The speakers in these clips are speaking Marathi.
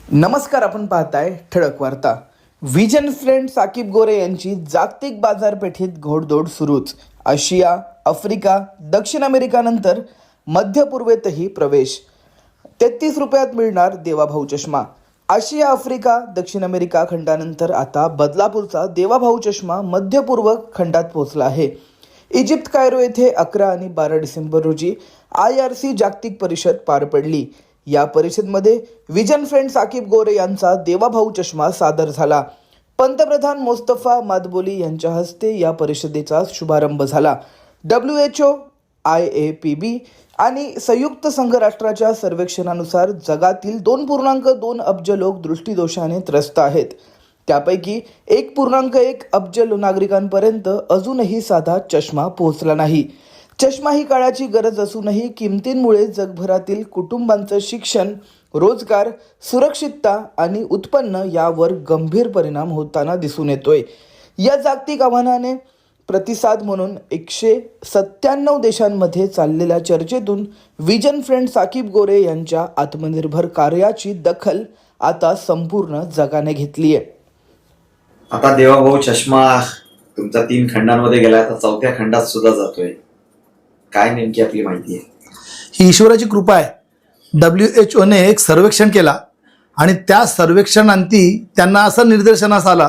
नमस्कार, आपण पाहताय ठळक वार्ता. विजन फ्रेंड साकीब गोरे यांची जागतिक बाजारपेठेत घोडदौड सुरूच. आशिया, आफ्रिका, दक्षिण अमेरिकानंतर मध्य पूर्वेतही प्रवेश. 33 रुपयात मिळणार देवाभाऊ चष्मा. आशिया, आफ्रिका, दक्षिण अमेरिका खंडानंतर आता बदलापूरचा देवाभाऊ चष्मा मध्य पूर्व खंडात पोहोचला आहे. इजिप्त कायरो येथे 11 आणि 12 डिसेंबर रोजी IRC जागतिक परिषद पार पडली. या परिषदेमध्ये विजन फ्रेंड साकीब गोरे यांचा देवाभाऊ चष्मा सादर झाला. पंतप्रधान मोस्तफा मादबोली यांच्या हस्ते या परिषदेचा शुभारंभ झाला. WHO, IAPB आणि संयुक्त संघ राष्ट्राच्या सर्वेक्षणानुसार जगातील 2.2 अब्ज लोक दृष्टीदोषाने त्रस्त आहेत. त्यापैकी 1.1 अब्ज नागरिकांपर्यंत अजूनही साधा चष्मा पोहोचला नाही. चष्मा ही काळाची गरज असूनही किमतींमुळे जगभरातील कुटुंबांचं शिक्षण, रोजगार, सुरक्षितता आणि उत्पन्न यावर गंभीर परिणाम होताना दिसून येतोय. या जागतिक आव्हानाने प्रतिसाद म्हणून 197 देशांमध्ये चाललेल्या चर्चेतून विजन फ्रेंड साकीब गोरे यांच्या आत्मनिर्भर कार्याची दखल आता संपूर्ण जगाने घेतली आहे. आता देवाभाऊ चष्मा तुमचा 3 खंडांमध्ये गेला, आता 4थ्या खंडात सुद्धा जातोय. काय नेमकी आपली माहिती आहे? ही ईश्वराची कृपा आहे. WHO एक सर्वेक्षण केला आणि त्या सर्वेक्षणांती त्यांना असं निर्देशनास आला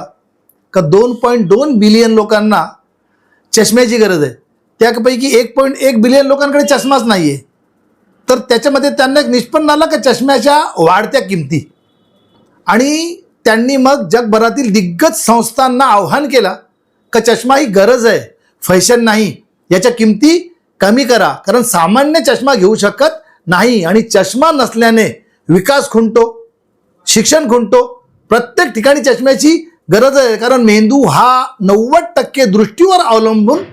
का 2.2 बिलियन लोकांना चष्म्याची गरज आहे. त्यापैकी 1.1 बिलियन लोकांकडे चष्माच नाही आहे. तर त्याच्यामध्ये त्यांना एक निष्पन्न आला का चष्म्याच्या वाढत्या किमती, आणि त्यांनी मग जगभरातील दिग्गज संस्थांना आव्हान केला का चष्मा ही गरज आहे, फॅशन नाही. याच्या किमती कमी करा, कारण सामान्य चष्मा घेऊ शकत नाही आणि चष्मा नसल्याने विकास खुंटतो, शिक्षण खुंटतो. प्रत्येक ठिकाणी चष्म्याची गरज आहे, कारण मेंदू हा 90% दृष्टीवर अवलंबून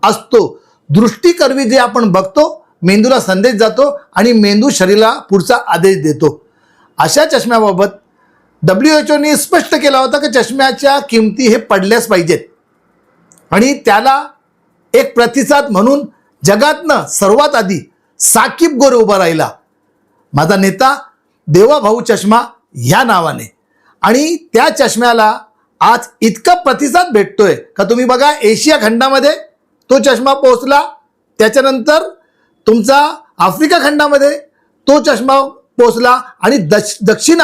असतो. दृष्टीकरवी जे आपण बघतो, मेंदूला संदेश जातो आणि मेंदू शरीराला पुढचा आदेश देतो. अशा चष्म्याबाबत WHO स्पष्ट केला होता की चष्म्याच्या किमती हे पडल्याच पाहिजेत, आणि त्याला एक प्रतिसाद म्हणून जगातनं सर्वात आधी साकीब गोरे उभा राहिला, माझा नेता देवाभाऊ चष्मा ह्या नावाने. आणि त्या चष्म्याला आज इतका प्रतिसाद भेटतोय का तुम्ही बघा, एशिया खंडामध्ये तो चष्मा पोहोचला, त्याच्यानंतर तुमचा आफ्रिका खंडामध्ये तो चष्मा पोहोचला, आणि दक्षिण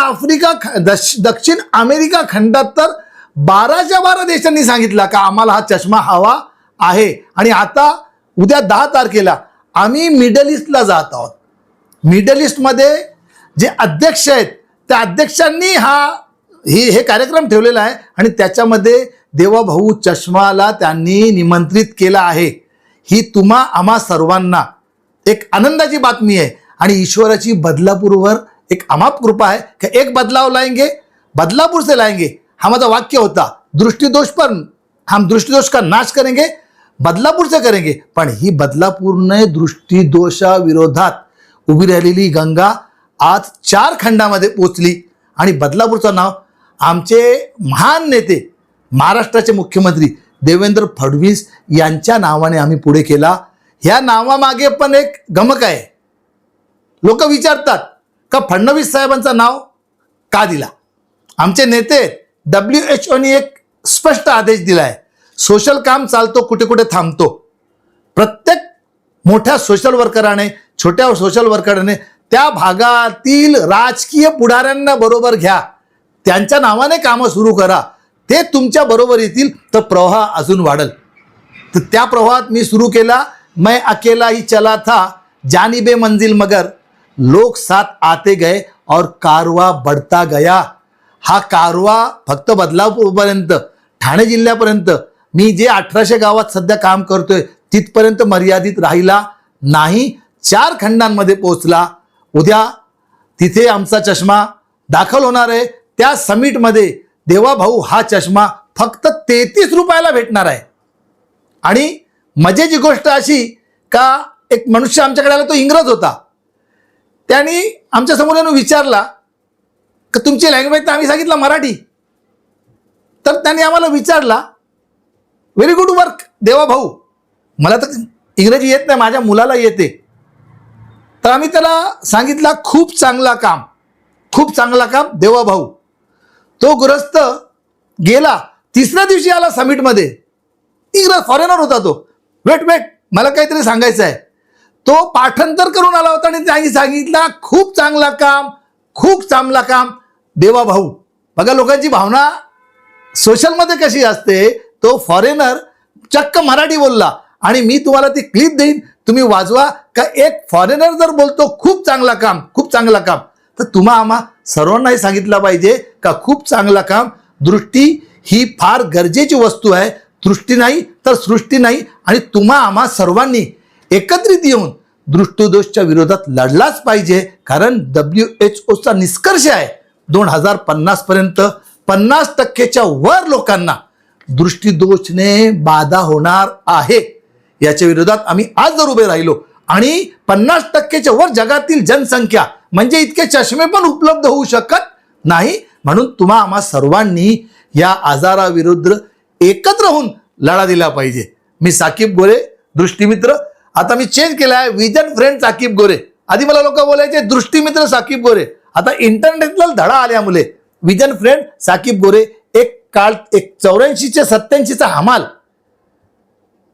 अमेरिका खंडात तर 12च्या 12 देशांनी सांगितला का आम्हाला हा चष्मा हवा आहे. आणि आता उद्या 10 तारखेला आम्ही मिडल ईस्टला जात आहोत. मिडल ईस्टमध्ये जे अध्यक्ष आहेत त्या अध्यक्षांनी हे कार्यक्रम ठेवलेला आहे, आणि त्याच्यामध्ये देवाभाऊ चष्माला त्यांनी निमंत्रित केलं आहे. ही आम्हा सर्वांना एक आनंदाची बातमी आहे, आणि ईश्वराची बदलापूरवर एक अमाप कृपा आहे कि एक बदलाव लाएंगे, बदलापूर से लाएंगे. हा माझा वाक्य होता. दृष्टिदोष पर हम दृष्टिदोष का नाश करेंगे, बदलापूर से करेंगे. पण ही बदलापूरने दृष्टिदोषाविरोधात उभी राहिलेली गंगा आज 4 खंडामध्ये पोचली, आणि बदलापूरचं नाव आमचे महान नेते, महाराष्ट्राचे मुख्यमंत्री देवेंद्र फडणवीस यांच्या नावाने आम्ही पुढे केला. ह्या नावामागे पण एक गमक आहे. लोक विचारतात का फडणवीस साहेबांचं नाव का दिला. आमचे नेते WHO एक स्पष्ट आदेश दिलाय, सोशल काम चालतो कुठे कुठे थांबतो. प्रत्येक मोठ्या सोशल वर्कराने, छोट्या सोशल वर्कराने त्या भागातील राजकीय पुढाऱ्यांना बरोबर घ्या, त्यांच्या नावाने कामं सुरू करा, ते तुमच्या बरोबर येतील तर प्रवाह अजून वाढेल. तर त्या प्रवाहात मी सुरू केला, मैं अकेला ही चला था जानिबे मंजिल मगर लोक साथ आते गए और कारवा बढ़ता गया. हा कारवा फक्त बदलापूरपर्यंत, ठाणे जिल्ह्यापर्यंत, मी जे 1800 गावात सध्या काम करतोय तिथपर्यंत मर्यादित राहिला नाही. 4 खंडांमध्ये पोहोचला. उद्या तिथे आमचा चष्मा दाखल होणार आहे. त्या समिटमध्ये देवाभाऊ हा चष्मा फक्त 33 रुपयाला भेटणार आहे. आणि मजेची गोष्ट अशी का एक मनुष्य आमच्याकडे आला, तो इंग्रज होता. त्यांनी आमच्या समोर येऊन विचारला की तुमची लँग्वेज, तर आम्ही सांगितलं मराठी. तर त्यांनी आम्हाला विचारला, व्हेरी गुड वर्क देवाभाऊ, मला तर इंग्रजी येत नाही, माझ्या मुलाला येते. तर आम्ही त्याला सांगितलं खूप चांगला काम. खूप चांगला काम देवा भाऊ. तो ग्रस्त गेला, तिसऱ्या दिवशी आला समिटमध्ये. इकडं फॉरेनर होता तो. वेट मला काहीतरी सांगायचं आहे. तो पाठांतर करून आला होता आणि त्यांनी सांगितलं खूप चांगला काम, खूप चांगला काम देवा भाऊ. बघा लोकांची भावना सोशलमध्ये कशी असते. तो फॉरेनर चक्क मराठी बोलला आणि मी तुम्हाला ती क्लिप देईन, तुम्ही वाजवा. का एक फॉरेनर जर बोलतो खूप चांगला काम, खूप चांगला काम, तर तुम्हा आम्हा सर्वांनाही सांगितलं पाहिजे का खूप चांगला काम. दृष्टी ही फार गरजेची वस्तू आहे. दृष्टी नाही तर सृष्टी नाही. आणि तुम्हा आम्हा सर्वांनी एकत्रित येऊन दृष्टिदोषच्या विरोधात लढलाच पाहिजे. कारण WHO निष्कर्ष आहे 2050 पर्यंत 50% वर लोकांना दृष्टिदोषने बाधा होणार आहे. याच्या विरोधात आम्ही आज जर उभे राहिलो आणि 50% वर जगातील जनसंख्या म्हणजे इतके चष्मे पण उपलब्ध होऊ शकत नाही. म्हणून तुम्हा आम्हा सर्वांनी या आजाराविरुद्ध एकत्र होऊन लढा दिला पाहिजे. मी साकीब गोरे, दृष्टीमित्र. आता मी चेंज केला आहे, विजन फ्रेंड साकीब गोरे. आधी मला लोक बोलायचे दृष्टीमित्र साकीब गोरे. आता इंटरनेटला धडा आल्यामुळे विजन फ्रेंड साकीब गोरे. एक काळ 84 87 हमाल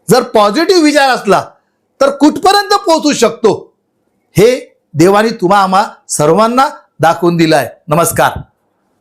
जर पॉझिटिव्ह विचार असला तर कुठपर्यंत पोहोचू शकतो हे देवानी तुम्हा आम्हा सर्वांना दाखवून दिलाय. नमस्कार.